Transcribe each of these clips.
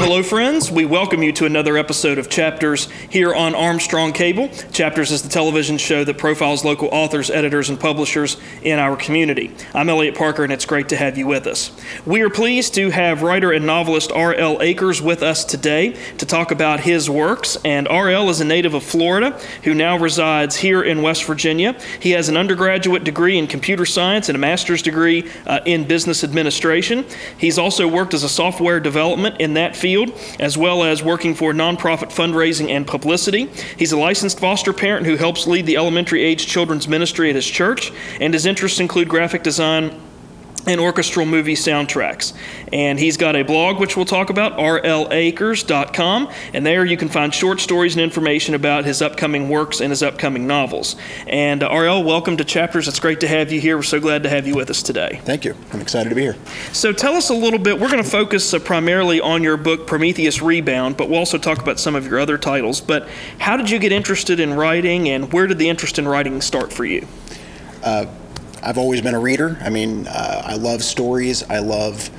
Hello, friends. We welcome you to another episode of Chapters here on Armstrong Cable. Chapters is the television show that profiles local authors, editors, and publishers in our community. I'm Elliot Parker, and it's great to have you with us. We are pleased to have writer and novelist R.L. Akers with us today to talk about his works. And R.L. is a native of Florida who now resides here in West Virginia. He has an undergraduate degree in computer science and a master's degree in business administration. He's also worked as a software development in that field, as well as working for nonprofit fundraising and publicity. He's a licensed foster parent who helps lead the elementary-age children's ministry at his church, and his interests include graphic design and orchestral movie soundtracks. And he's got a blog, which we'll talk about, rlakers.com, and there you can find short stories and information about his upcoming works and his upcoming novels. And RL, welcome to Chapters. It's great to have you here. We're so glad to have you with us today. Thank you. I'm excited to be here. So tell us a little bit. We're going to focus primarily on your book, Prometheus Rebound, but we'll also talk about some of your other titles. But how did you get interested in writing, and where did the interest in writing start for you? I've always been a reader. I mean, I love stories. I love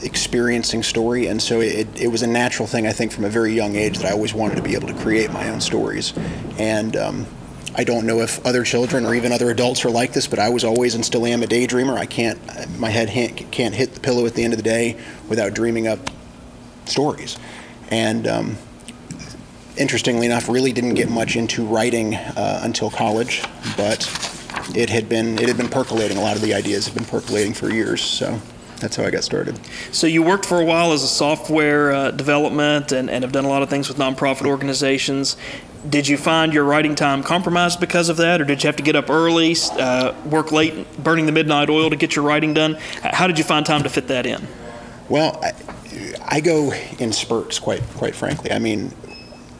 experiencing story, and so it was a natural thing, I think, from a very young age that I always wanted to be able to create my own stories. And I don't know if other children or even other adults are like this, but I was always and still am a daydreamer. My head can't hit the pillow at the end of the day without dreaming up stories. And interestingly enough, really didn't get much into writing until college, but it had been percolating. A lot of the ideas have been percolating for years, so that's how I got started. So you worked for a while as a software development and have done a lot of things with nonprofit organizations. Did you find your writing time compromised because of that, or did you have to get up early, work late, burning the midnight oil to get your writing done? How did you find time to fit that in? Well, I go in spurts, quite frankly. I mean,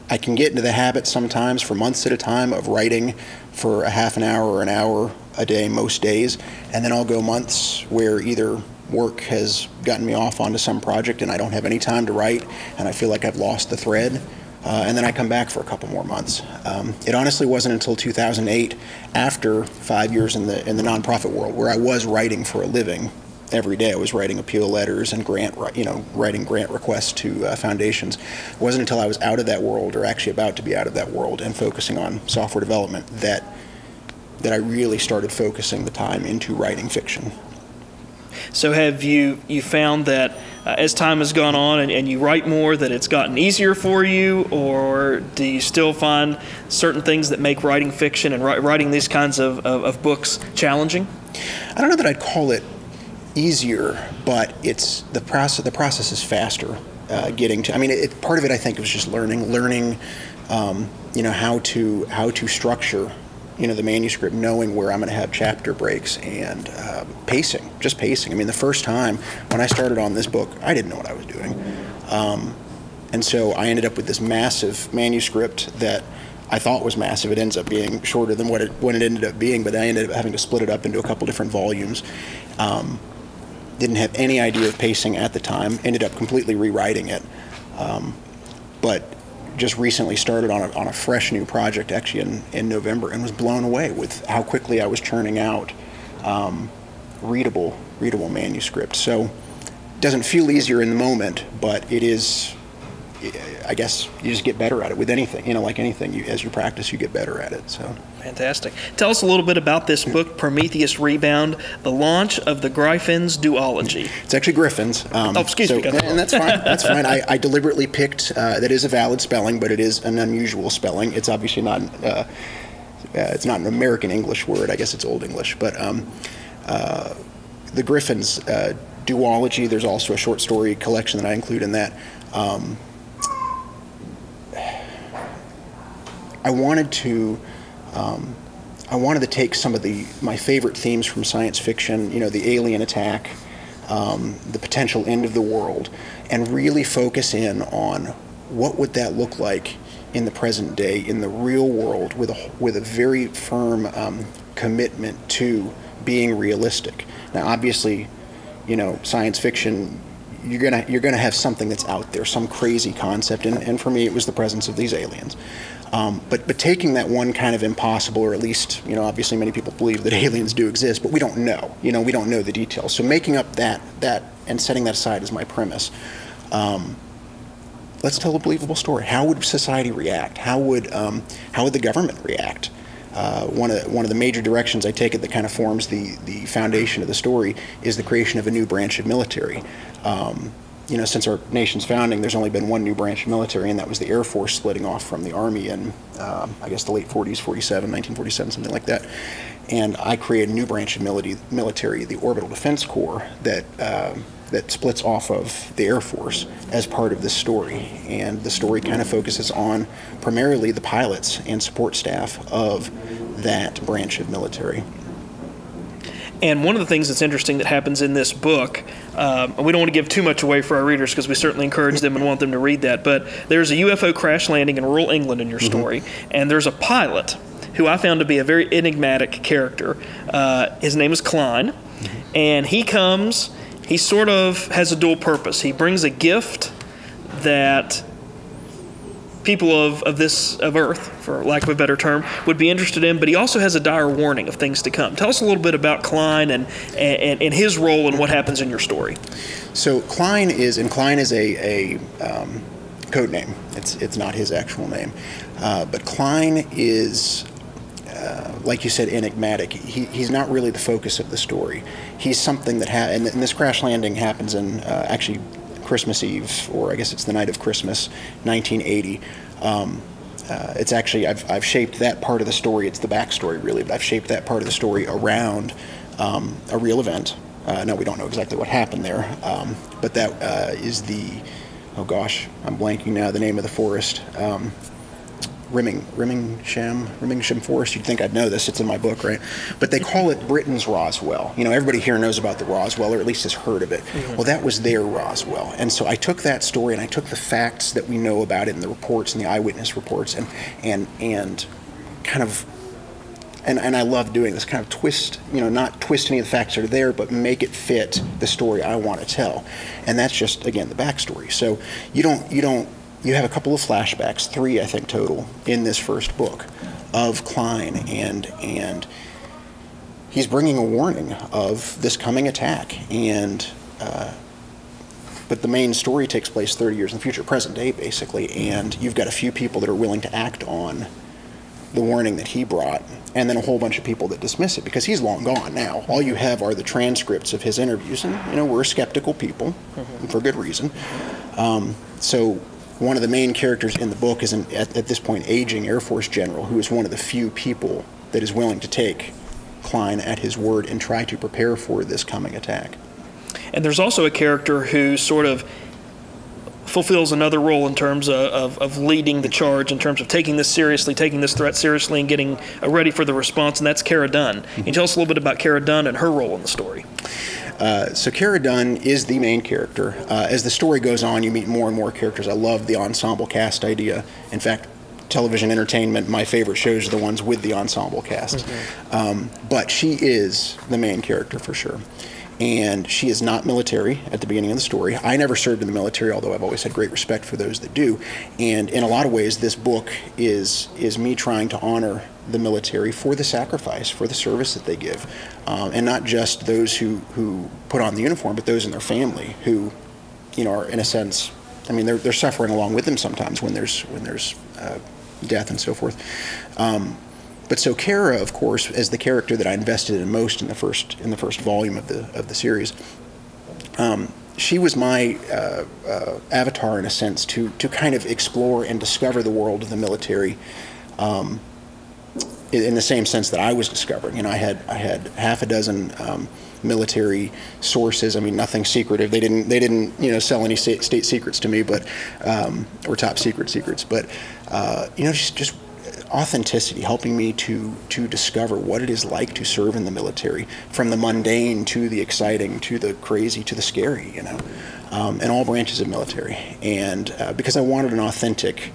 I can get into the habit sometimes for months at a time of writing for a half an hour or an hour a day most days, and then I'll go months where either work has gotten me off onto some project and I don't have any time to write and I feel like I've lost the thread, and then I come back for a couple more months. It honestly wasn't until 2008, after 5 years in the nonprofit world, where I was writing for a living. Every day I was writing appeal letters and writing grant requests to foundations. It wasn't until I was out of that world, or actually about to be out of that world, and focusing on software development that I really started focusing the time into writing fiction. So have you found that as time has gone on and you write more, that it's gotten easier for you, or do you still find certain things that make writing fiction and writing these kinds of books challenging? I don't know that I'd call it easier, but it's the process is faster getting to. I mean, part of it I think was just learning how to structure the manuscript, knowing where I'm going to have chapter breaks, and pacing. I mean, the first time when I started on this book, I didn't know what I was doing, and so I ended up with this massive manuscript that I thought was massive. It ends up being shorter than what it ended up being, but I ended up having to split it up into a couple different volumes. Didn't have any idea of pacing at the time, ended up completely rewriting it, but just recently started on a fresh new project actually in November, and was blown away with how quickly I was churning out readable manuscript. So it doesn't feel easier in the moment, but it is, I guess you just get better at it with anything. Like anything, as you practice, you get better at it. So fantastic. Tell us a little bit about this book, Prometheus Rebound, the launch of the Griffin's duology. It's actually Griffins. Excuse me. And that's fine. That's fine. I deliberately picked, that is a valid spelling, but it is an unusual spelling. It's obviously not, it's not an American English word. I guess it's Old English. But the Griffins duology, there's also a short story collection that I include in that. I wanted to take some of my favorite themes from science fiction, the alien attack, the potential end of the world, and really focus in on what would that look like in the present day, in the real world, with a very firm commitment to being realistic. Now, obviously, science fiction, you're gonna have something that's out there, some crazy concept, and for me, it was the presence of these aliens. But taking that one kind of impossible, or at least, obviously many people believe that aliens do exist, but we don't know. We don't know the details. So making up that and setting that aside as my premise, Let's tell a believable story. How would society react? How would the government react? One of the major directions I take it that kind of forms the foundation of the story is the creation of a new branch of military. Since our nation's founding, there's only been one new branch of military, and that was the Air Force splitting off from the Army in, I guess, the late 40s, 1947, something like that. And I created a new branch of military, the Orbital Defense Corps, that splits off of the Air Force as part of this story. And the story kind of focuses on primarily the pilots and support staff of that branch of military. And one of the things that's interesting that happens in this book, we don't want to give too much away for our readers because we certainly encourage them and want them to read that, but there's a UFO crash landing in rural England in your story, and there's a pilot who I found to be a very enigmatic character. His name is Klein, and he sort of has a dual purpose. He brings a gift that people of Earth, for lack of a better term, would be interested in, but he also has a dire warning of things to come. Tell us a little bit about Klein and his role and what happens in your story. So Klein is a code name. It's not his actual name, but Klein is, like you said, enigmatic. He's not really the focus of the story. He's something that and this crash landing happens in actually Christmas Eve, or I guess it's the night of Christmas, 1980. It's actually, I've shaped that part of the story. It's the backstory, really, but I've shaped that part of the story around a real event. No, we don't know exactly what happened there, but that is oh gosh, I'm blanking now, the name of the forest. Rimmingham Forest. You'd think I'd know this. It's in my book, right? But they call it Britain's Roswell. Everybody here knows about the Roswell, or at least has heard of it. Well, that was their Roswell. And so I took that story and I took the facts that we know about it in the reports and the eyewitness reports and kind of, and I love doing this, kind of twist, not twist any of the facts that are there, but make it fit the story I want to tell. And that's just, again, the backstory. So you have a couple of flashbacks, 3 I think total, in this first book of Klein, and he's bringing a warning of this coming attack, but the main story takes place 30 years in the future, present day basically, and you've got a few people that are willing to act on the warning that he brought, and then a whole bunch of people that dismiss it because he's long gone now. All you have are the transcripts of his interviews, and we're skeptical people, for good reason. So one of the main characters in the book is at this point aging Air Force general who is one of the few people that is willing to take Klein at his word and try to prepare for this coming attack. And there's also a character who sort of fulfills another role in terms of leading the charge, in terms of taking this seriously, taking this threat seriously, and getting ready for the response, and that's Cara Dunn. Can you tell us a little bit about Cara Dunn and her role in the story? So Cara Dunn is the main character. As the story goes on, you meet more and more characters. I love the ensemble cast idea. In fact, television entertainment, my favorite shows are the ones with the ensemble cast. But she is the main character for sure. And she is not military at the beginning of the story. I never served in the military, although I've always had great respect for those that do. And in a lot of ways, this book is me trying to honor the military for the sacrifice, for the service that they give. And not just those who put on the uniform, but those in their family who, are in a sense, they're suffering along with them sometimes when there's death and so forth. But so Cara, of course, as the character that I invested in most in the first volume of the series, she was my avatar in a sense to kind of explore and discover the world of the military, in the same sense that I was discovering. I had half a dozen military sources. Nothing secretive. They didn't sell any state secrets to me, but or top secrets. But just authenticity, helping me to discover what it is like to serve in the military, from the mundane to the exciting to the crazy to the scary, in all branches of military. And because I wanted an authentic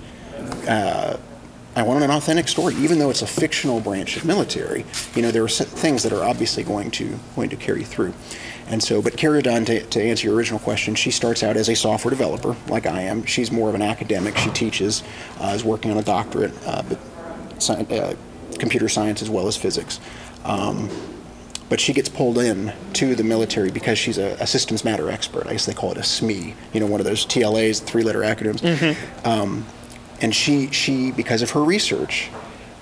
story, even though it's a fictional branch of military. There are things that are obviously going to carry through. And so, but Cara Dunn, to answer your original question, she starts out as a software developer, like I am. She's more of an academic. She teaches, is working on a doctorate, but computer science as well as physics. but she gets pulled in to the military because she's a systems matter expert. I guess they call it a SME, one of those TLAs, 3-letter acronyms. Mm-hmm. And she, because of her research,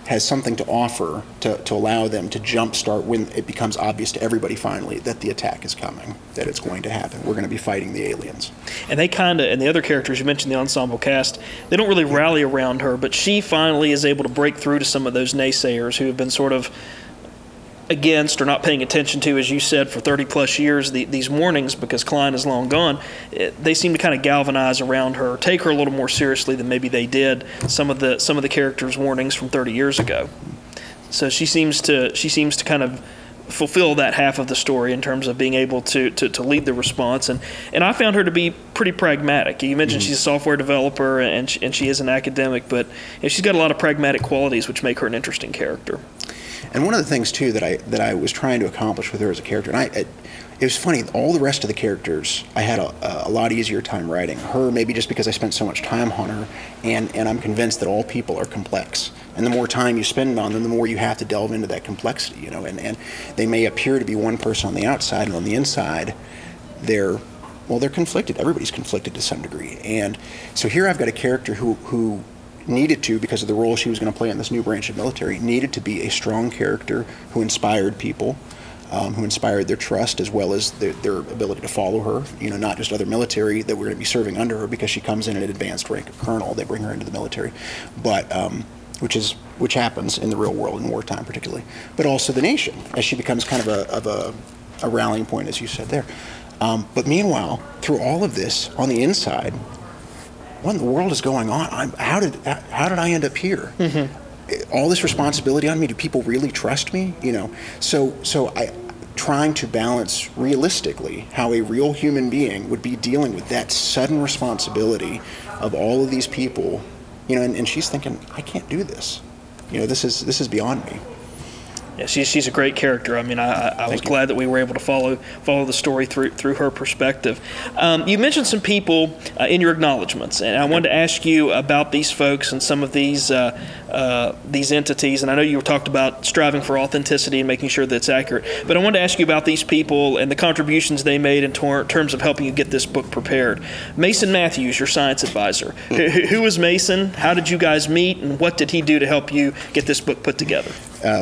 has something to offer to allow them to jumpstart when it becomes obvious to everybody finally that the attack is coming, that it's going to happen. We're going to be fighting the aliens. And they and the other characters, you mentioned the ensemble cast, they don't really rally around her, but she finally is able to break through to some of those naysayers who have been sort of against or not paying attention to, as you said, for 30 plus years, these warnings, because Klein is long gone. They seem to kind of galvanize around her, take her a little more seriously than maybe they did some of the characters' warnings from 30 years ago. So she seems to kind of fulfill that half of the story in terms of being able to lead the response. And I found her to be pretty pragmatic. You mentioned she's a software developer and she is an academic, but she's got a lot of pragmatic qualities which make her an interesting character. And one of the things too that I was trying to accomplish with her as a character, and it was funny, all the rest of the characters I had a lot easier time writing. Her, maybe just because I spent so much time on her, and I'm convinced that all people are complex. And the more time you spend on them, the more you have to delve into that complexity, and they may appear to be one person on the outside, and on the inside, they're conflicted. Everybody's conflicted to some degree. And so here I've got a character who needed to, because of the role she was going to play in this new branch of military, needed to be a strong character who inspired people, who inspired their trust as well as their ability to follow her. Not just other military that were going to be serving under her, because she comes in at an advanced rank of colonel. They bring her into the military, but which happens in the real world in wartime particularly. But also the nation, as she becomes kind of a rallying point, as you said there. But meanwhile, through all of this, on the inside, what in the world is going on? How did I end up here? Mm-hmm. All this responsibility on me. Do people really trust me? So I trying to balance realistically how a real human being would be dealing with that sudden responsibility of all of these people. And she's thinking, I can't do this. This is beyond me. Yeah, she's a great character. I mean, I was glad that we were able to follow the story through her perspective. You mentioned some people in your acknowledgments, and I wanted to ask you about these folks and some of these entities. And I know you talked about striving for authenticity and making sure that it's accurate. But I wanted to ask you about these people and the contributions they made in terms of helping you get this book prepared. Mason Matthews, your science advisor. Who was Mason? How did you guys meet? And what did he do to help you get this book put together?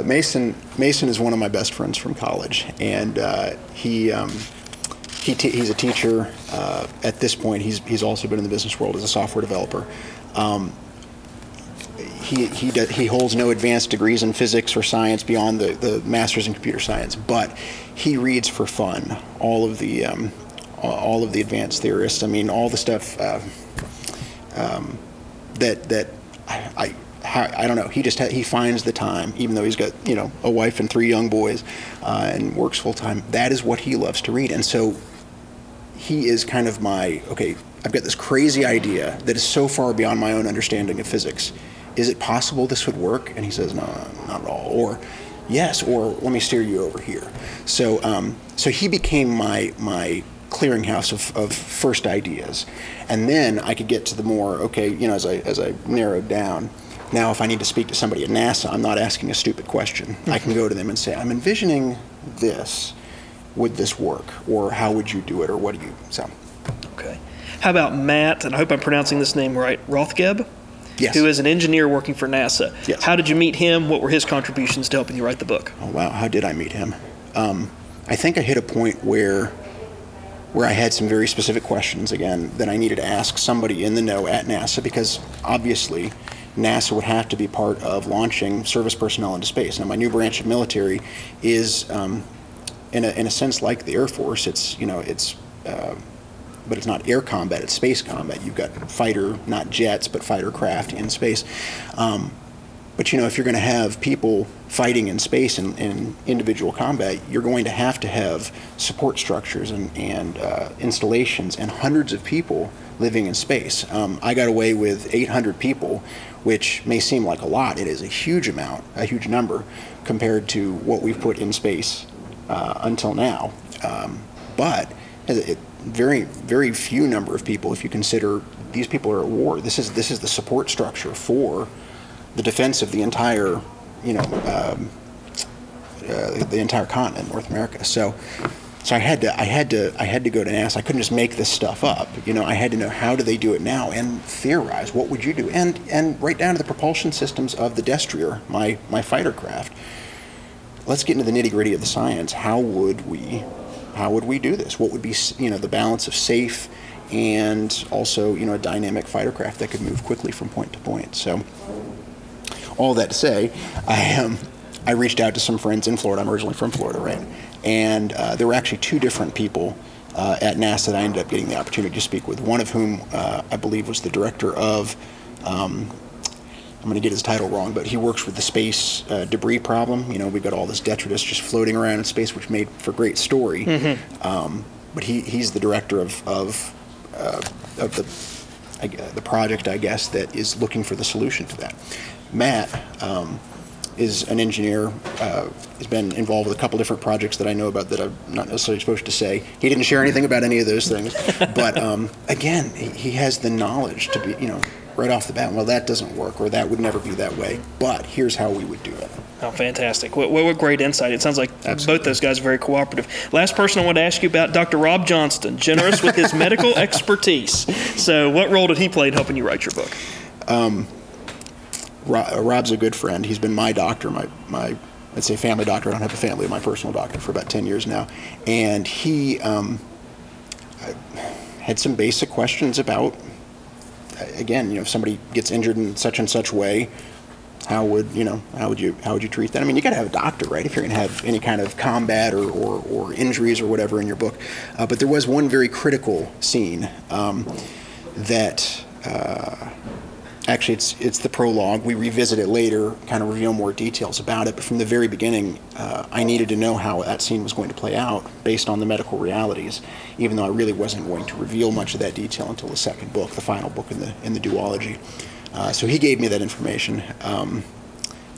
Mason is one of my best friends from college, and he's a teacher. At this point, he's also been in the business world as a software developer. He holds no advanced degrees in physics or science beyond the master's in computer science, but he reads for fun all of the advanced theorists. I mean, all the stuff I don't know. He finds the time, even though he's got a wife and 3 young boys, and works full time. That is what he loves to read, and so he is kind of I've got this crazy idea that is so far beyond my own understanding of physics. Is it possible this would work? And he says, no, not at all. Or yes, or let me steer you over here. So he became my clearinghouse of first ideas, and then I could get to the more as I narrowed down. Now, if I need to speak to somebody at NASA, I'm not asking a stupid question. I can go to them and say, I'm envisioning this. Would this work? Or how would you do it? Or what do you... So. Okay. How about Matt, and I hope I'm pronouncing this name right, Rothgeb? Yes. Who is an engineer working for NASA. Yes. How did you meet him? What were his contributions to helping you write the book? Oh, wow. How did I meet him? I think I hit a point where I had some very specific questions, again, that I needed to ask somebody in the know at NASA, because obviously NASA would have to be part of launching service personnel into space. Now, my new branch of military is, in a sense, like the Air Force. But it's not air combat; it's space combat. You've got fighter, not jets, but fighter craft in space. But if you're going to have people fighting in space in individual combat, you're going to have support structures and installations and hundreds of people living in space. I got away with 800 people, which may seem like a lot. It is a huge amount, a huge number, compared to what we've put in space until now. But a very, very few number of people, if you consider these people are at war. This is the support structure for the defense of the entire, the entire continent, North America. So I had to go to NASA. I couldn't just make this stuff up. I had to know, how do they do it now, and theorize, what would you do, and right down to the propulsion systems of the Destrier, my fighter craft. Let's get into the nitty-gritty of the science. How would we do this? What would be, the balance of safe and also, a dynamic fighter craft that could move quickly from point to point. So all that to say, I reached out to some friends in Florida. I'm originally from Florida, right? And there were actually two different people at NASA that I ended up getting the opportunity to speak with, one of whom I believe was the director of, I'm going to get his title wrong, but he works with the space debris problem. We've got all this detritus just floating around in space, which made for great story. Mm-hmm. But he's the director of the project, I guess, that is looking for the solution to that. Matt is an engineer, has been involved with a couple different projects that I know about that I'm not necessarily supposed to say. He didn't share anything about any of those things. But again, he has the knowledge to be, right off the bat, well, that doesn't work, or that would never be that way, but here's how we would do it. Oh, fantastic. What great insight. It sounds like Absolutely. Both those guys are very cooperative. Last person I want to ask you about, Dr. Rob Johnston, generous with his medical expertise. So what role did he play in helping you write your book? Rob's a good friend. He's been my doctor, my I'd say family doctor. I don't have a family, my personal doctor for about 10 years now. And he had some basic questions about, again, if somebody gets injured in such and such way, how would you treat that? I mean, you got to have a doctor, right, if you're going to have any kind of combat or injuries or whatever in your book. But there was one very critical scene that actually it's the prologue. We revisit it later, kind of reveal more details about it. But from the very beginning, I needed to know how that scene was going to play out based on the medical realities, even though I really wasn't going to reveal much of that detail until the second book, the final book in the duology. So he gave me that information,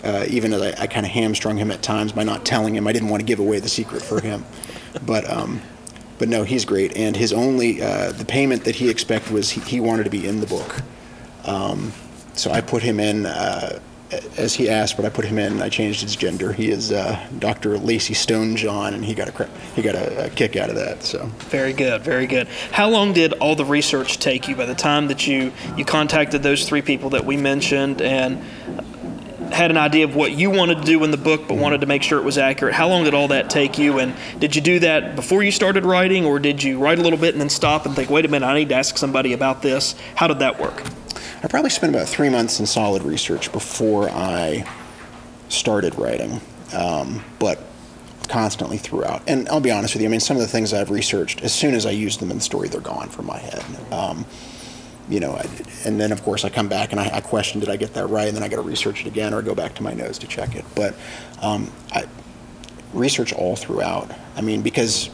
even as I kind of hamstrung him at times by not telling him. I didn't want to give away the secret for him. But no, he's great. And his only, the payment that he expected was he wanted to be in the book. So I put him in, as he asked, but I put him in. I changed his gender. He is Dr. Lacey Stone-John, and he got a kick out of that. So very good, very good. How long did all the research take you by the time that you contacted those three people that we mentioned and had an idea of what you wanted to do in the book, but wanted to make sure it was accurate? How long did all that take you? And did you do that before you started writing, or did you write a little bit and then stop and think, wait a minute, I need to ask somebody about this? How did that work? I probably spent about 3 months in solid research before I started writing, but constantly throughout. And I'll be honest with you, I mean, some of the things I've researched, as soon as I use them in the story, they're gone from my head. And then, of course, I come back and I question, did I get that right? And then I got to research it again or go back to my notes to check it. But I research all throughout. I mean, because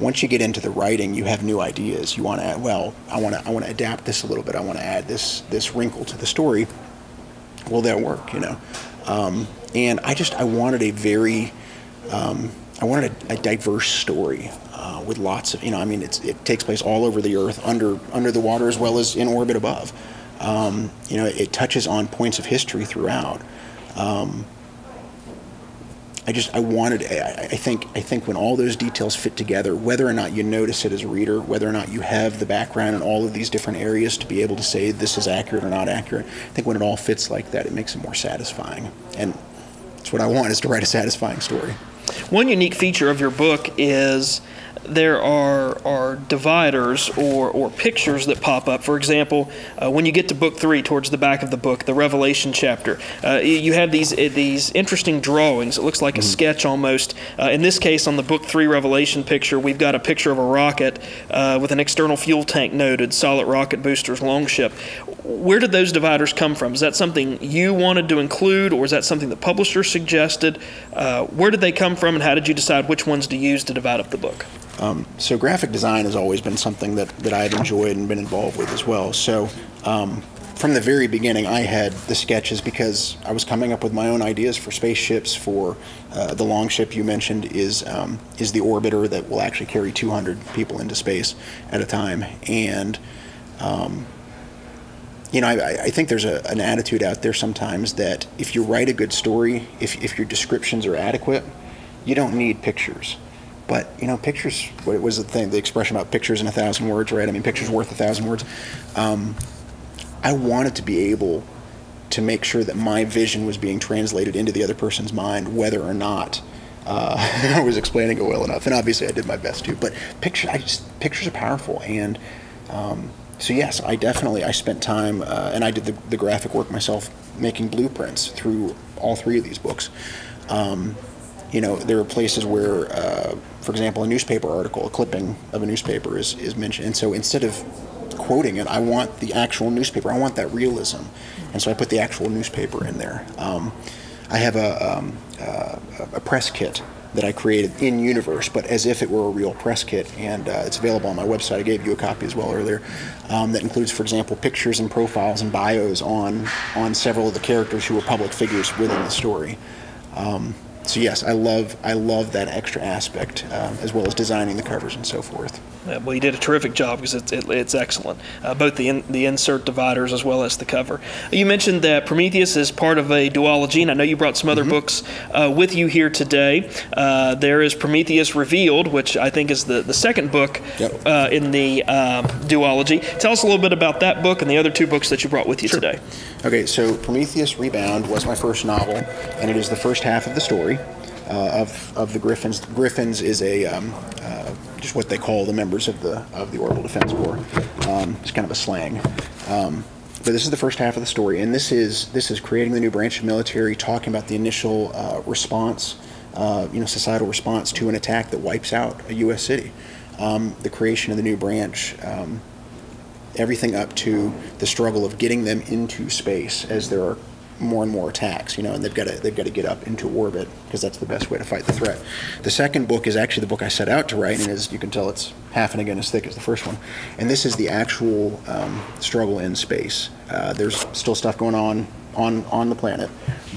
once you get into the writing, you have new ideas. You want to add, well, I want to adapt this a little bit. I want to add this wrinkle to the story. Will that work? And I wanted a diverse story with lots of, it takes place all over the Earth, under the water as well as in orbit above. It touches on points of history throughout. I think when all those details fit together, whether or not you notice it as a reader, whether or not you have the background in all of these different areas to be able to say this is accurate or not accurate, I think when it all fits like that, it makes it more satisfying. And that's what I want, is to write a satisfying story. One unique feature of your book is there are dividers or pictures that pop up. For example, when you get to book 3, towards the back of the book, the Revelation chapter, you have these interesting drawings. It looks like a sketch almost. In this case, on the book 3 Revelation picture, we've got a picture of a rocket with an external fuel tank noted, solid rocket boosters, Longship. Where did those dividers come from? Is that something you wanted to include, or is that something the publisher suggested? Where did they come from, and how did you decide which ones to use to divide up the book? So graphic design has always been something that I've enjoyed and been involved with as well. So from the very beginning, I had the sketches because I was coming up with my own ideas for spaceships. For the Longship you mentioned is the orbiter that will actually carry 200 people into space at a time. And I think there's an attitude out there sometimes that if you write a good story, if your descriptions are adequate, you don't need pictures. But, pictures, what was the expression about pictures in 1,000 words, right? I mean, pictures worth 1,000 words. I wanted to be able to make sure that my vision was being translated into the other person's mind, whether or not I was explaining it well enough. And obviously I did my best to. But pictures are powerful. And so yes, I spent time, and I did the graphic work myself, making blueprints through all 3 of these books. There are places where, for example, a newspaper article, a clipping of a newspaper is mentioned. And so instead of quoting it, I want the actual newspaper. I want that realism. And so I put the actual newspaper in there. I have a press kit that I created in universe, but as if it were a real press kit, and it's available on my website. I gave you a copy as well earlier. That includes, for example, pictures and profiles and bios on several of the characters who were public figures within the story. So yes, I love that extra aspect, as well as designing the covers and so forth. Well, you did a terrific job because it's excellent, both the insert dividers as well as the cover. You mentioned that Prometheus is part of a duology, and I know you brought some other books with you here today. There is Prometheus Revealed, which I think is the second book in the duology. Tell us a little bit about that book and the other 2 books that you brought with you today. Okay, so Prometheus Rebound was my first novel, and it is the first half of the story of the Griffins. Griffins is just what they call the members of the Orbital Defense Corps. It's kind of a slang. But this is the first half of the story, and this is creating the new branch of military, talking about the initial response, societal response to an attack that wipes out a U.S. city. The creation of the new branch. Everything up to the struggle of getting them into space as there are more and more attacks, and they've got to get up into orbit because that's the best way to fight the threat. The second book is actually the book I set out to write, and as you can tell, it's half and again as thick as the first one. And this is the actual struggle in space. There's still stuff going on the planet,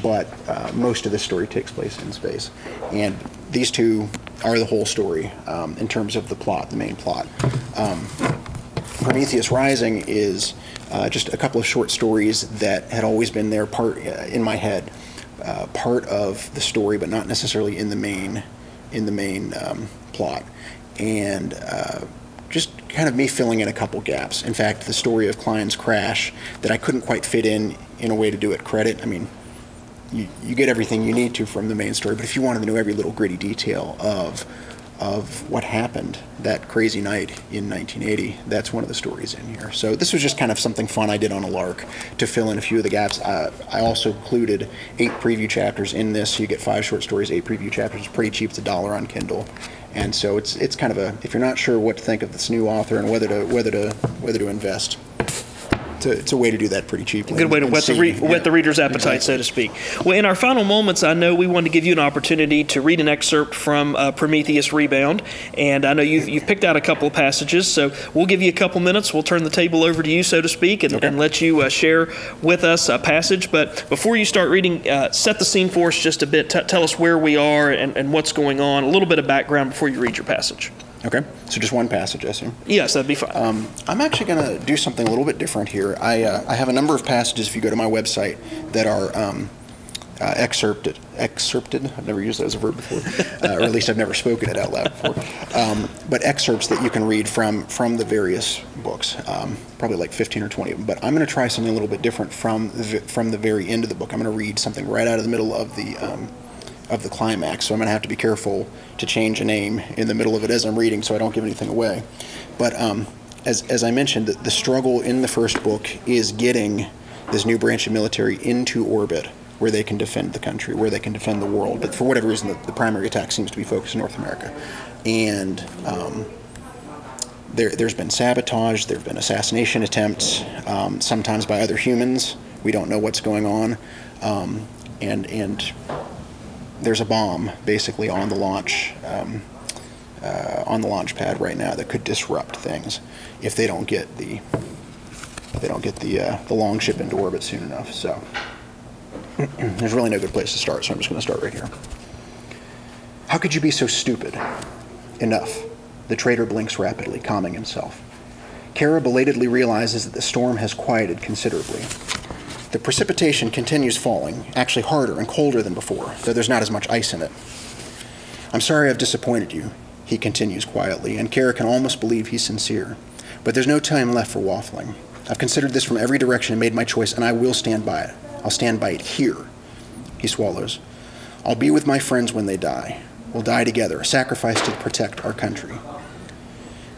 but most of the story takes place in space. And these 2 are the whole story in terms of the plot, the main plot. Prometheus Rising is just a couple of short stories that had always been there, in my head, part of the story, but not necessarily in the main plot, and just kind of me filling in a couple gaps. In fact, the story of Klein's crash that I couldn't quite fit in a way to do it credit. I mean, you get everything you need to from the main story, but if you wanted to know every little gritty detail of what happened that crazy night in 1980, that's one of the stories in here. So this was just kind of something fun I did on a lark to fill in a few of the gaps. I also included 8 preview chapters in this, so you get 5 short stories, 8 preview chapters. It's pretty cheap. It's $1 on Kindle, and so it's kind of if you're not sure what to think of this new author and whether to invest, it's a way to do that pretty cheaply. A good way to whet the reader's appetite, exactly, so to speak. Well, in our final moments, I know we wanted to give you an opportunity to read an excerpt from Prometheus Rebound, and I know you've picked out a couple of passages, so we'll give you a couple minutes. We'll turn the table over to you, so to speak, and let you share with us a passage. But before you start reading, set the scene for us just a bit. Tell us where we are and what's going on, a little bit of background before you read your passage. Okay, so just one passage, I assume? Yes, that'd be fine. I'm actually going to do something a little bit different here. I have a number of passages, if you go to my website, that are excerpted. I've never used that as a verb before, or at least I've never spoken it out loud before. But excerpts that you can read from the various books, probably like 15 or 20 of them. But I'm going to try something a little bit different from the very end of the book. I'm going to read something right out of the middle of the climax, so I'm going to have to be careful to change a name in the middle of it as I'm reading so I don't give anything away. But as I mentioned, the struggle in the first book is getting this new branch of military into orbit where they can defend the country, where they can defend the world. But for whatever reason, the primary attack seems to be focused in North America. And there's been sabotage, there have been assassination attempts, sometimes by other humans. We don't know what's going on. And there's a bomb basically on the launch pad right now that could disrupt things if they don't get the long ship into orbit soon enough. So there's really no good place to start, so I'm just going to start right here. How could you be so stupid? Enough. The traitor blinks rapidly, calming himself. Kara belatedly realizes that the storm has quieted considerably. The precipitation continues falling, actually harder and colder than before, though there's not as much ice in it. "I'm sorry I've disappointed you," he continues quietly, and Kara can almost believe he's sincere. "But there's no time left for waffling. I've considered this from every direction and made my choice, and I will stand by it. I'll stand by it here." He swallows. "I'll be with my friends when they die. We'll die together, a sacrifice to protect our country."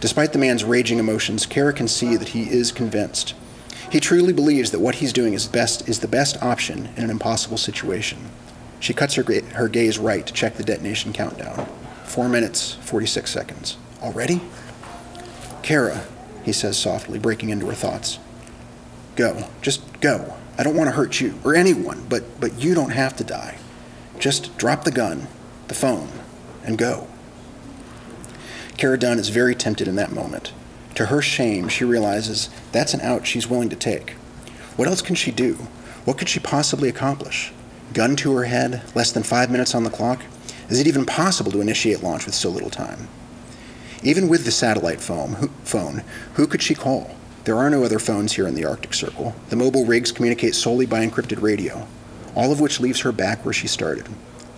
Despite the man's raging emotions, Kara can see that he is convinced. He truly believes that what he's doing is the best option in an impossible situation. She cuts her gaze right to check the detonation countdown. 4 minutes, 46 seconds. "Already?" "Kara," he says softly, breaking into her thoughts. "Go. Just go. I don't want to hurt you, or anyone, but you don't have to die. Just drop the gun, the phone, and go." Kara Dunn is very tempted in that moment. To her shame, she realizes that's an out she's willing to take. What else can she do? What could she possibly accomplish? Gun to her head, less than 5 minutes on the clock? Is it even possible to initiate launch with so little time? Even with the satellite phone, who could she call? There are no other phones here in the Arctic Circle. The mobile rigs communicate solely by encrypted radio, all of which leaves her back where she started.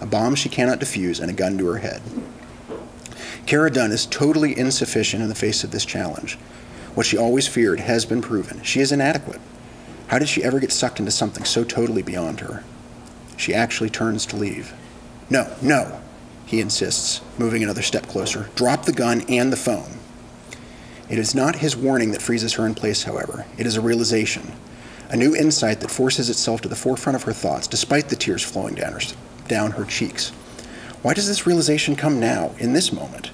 A bomb she cannot defuse and a gun to her head. Kara Dunn is totally insufficient in the face of this challenge. What she always feared has been proven. She is inadequate. How did she ever get sucked into something so totally beyond her? She actually turns to leave. "No, no," he insists, moving another step closer. "Drop the gun and the phone." It is not his warning that freezes her in place, however. It is a realization, a new insight that forces itself to the forefront of her thoughts, despite the tears flowing down her cheeks. Why does this realization come now, in this moment?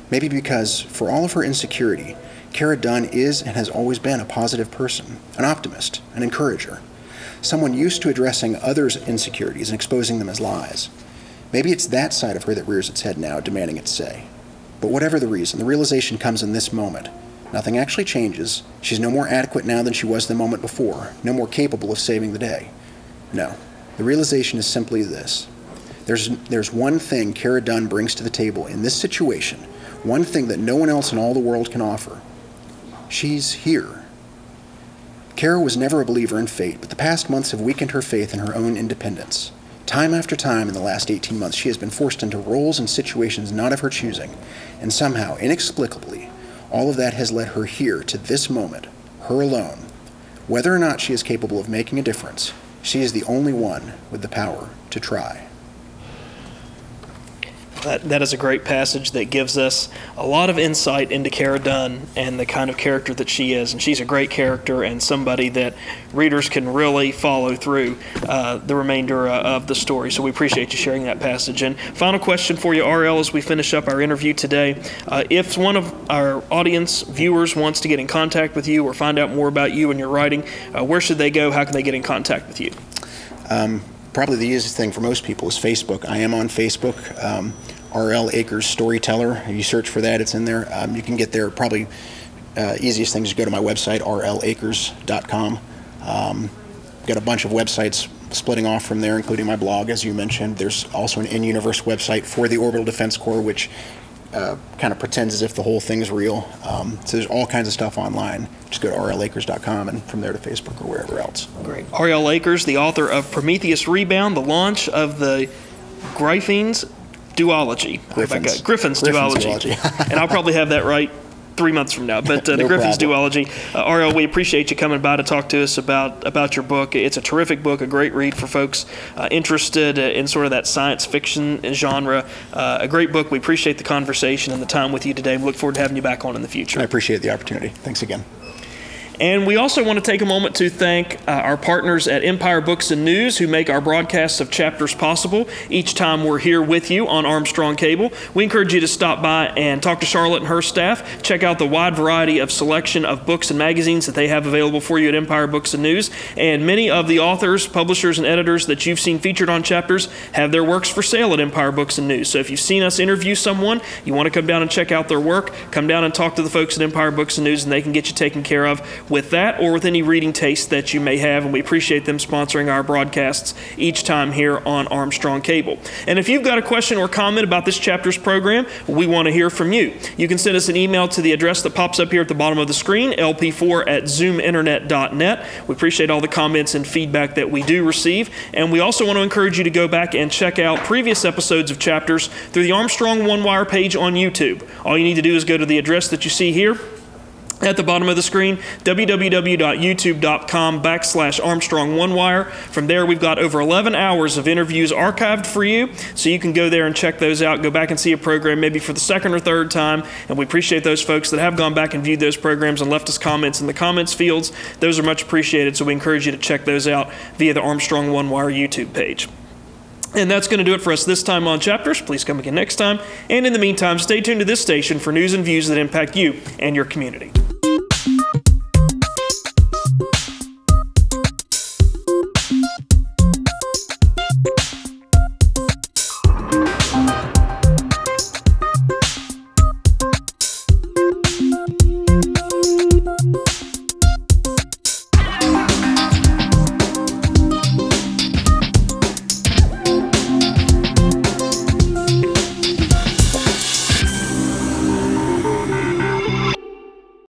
Maybe because, for all of her insecurity, Kara Dunn is and has always been a positive person, an optimist, an encourager, someone used to addressing others' insecurities and exposing them as lies. Maybe it's that side of her that rears its head now, demanding its say. But whatever the reason, the realization comes in this moment. Nothing actually changes. She's no more adequate now than she was the moment before, no more capable of saving the day. No, the realization is simply this. There's one thing Kara Dunn brings to the table in this situation, one thing that no one else in all the world can offer. She's here. Kara was never a believer in fate, but the past months have weakened her faith in her own independence. Time after time in the last 18 months, she has been forced into roles and situations not of her choosing, and somehow, inexplicably, all of that has led her here to this moment, her alone. Whether or not she is capable of making a difference, she is the only one with the power to try. That is a great passage that gives us a lot of insight into Kara Dunn and the kind of character that she is. And she's a great character and somebody that readers can really follow through the remainder of the story. So we appreciate you sharing that passage. And final question for you, RL, as we finish up our interview today. If one of our audience viewers wants to get in contact with you or find out more about you and your writing, where should they go? How can they get in contact with you? Probably the easiest thing for most people is Facebook. I am on Facebook. RL Akers Storyteller. If you search for that, it's in there. You can get there. Probably easiest thing is to go to my website, rlakers.com. Got a bunch of websites splitting off from there, including my blog, as you mentioned. There's also an in-universe website for the Orbital Defense Corps, which kind of pretends as if the whole thing is real. So there's all kinds of stuff online. Just go to rlakers.com and from there to Facebook or wherever else. Great. RL Akers, the author of Prometheus Rebound, the launch of the Griffin's duology. Griffin's duology. And I'll probably have that right 3 months from now, but the Griffin's duology. RL, we appreciate you coming by to talk to us about your book. It's a terrific book, a great read for folks interested in sort of that science fiction genre. A great book. We appreciate the conversation and the time with you today. We look forward to having you back on in the future. I appreciate the opportunity. Thanks again. And we also want to take a moment to thank our partners at Empire Books and News who make our broadcasts of chapters possible each time we're here with you on Armstrong Cable. We encourage you to stop by and talk to Charlotte and her staff. Check out the wide variety of selection of books and magazines that they have available for you at Empire Books and News. And many of the authors, publishers, and editors that you've seen featured on chapters have their works for sale at Empire Books and News. So if you've seen us interview someone, you want to come down and check out their work, come down and talk to the folks at Empire Books and News, and they can get you taken care of with that or with any reading taste that you may have, and we appreciate them sponsoring our broadcasts each time here on Armstrong Cable. And if you've got a question or comment about this chapter's program, we want to hear from you. You can send us an email to the address that pops up here at the bottom of the screen, lp4@zoominternet.net. We appreciate all the comments and feedback that we do receive, and we also want to encourage you to go back and check out previous episodes of chapters through the Armstrong One Wire page on YouTube. All you need to do is go to the address that you see here at the bottom of the screen, www.youtube.com/ArmstrongOneWire. From there, we've got over 11 hours of interviews archived for you, so you can go there and check those out, go back and see a program maybe for the second or third time, and we appreciate those folks that have gone back and viewed those programs and left us comments in the comments fields. Those are much appreciated, so we encourage you to check those out via the Armstrong One Wire YouTube page. And that's going to do it for us this time on Chapters. Please come again next time. And in the meantime, stay tuned to this station for news and views that impact you and your community.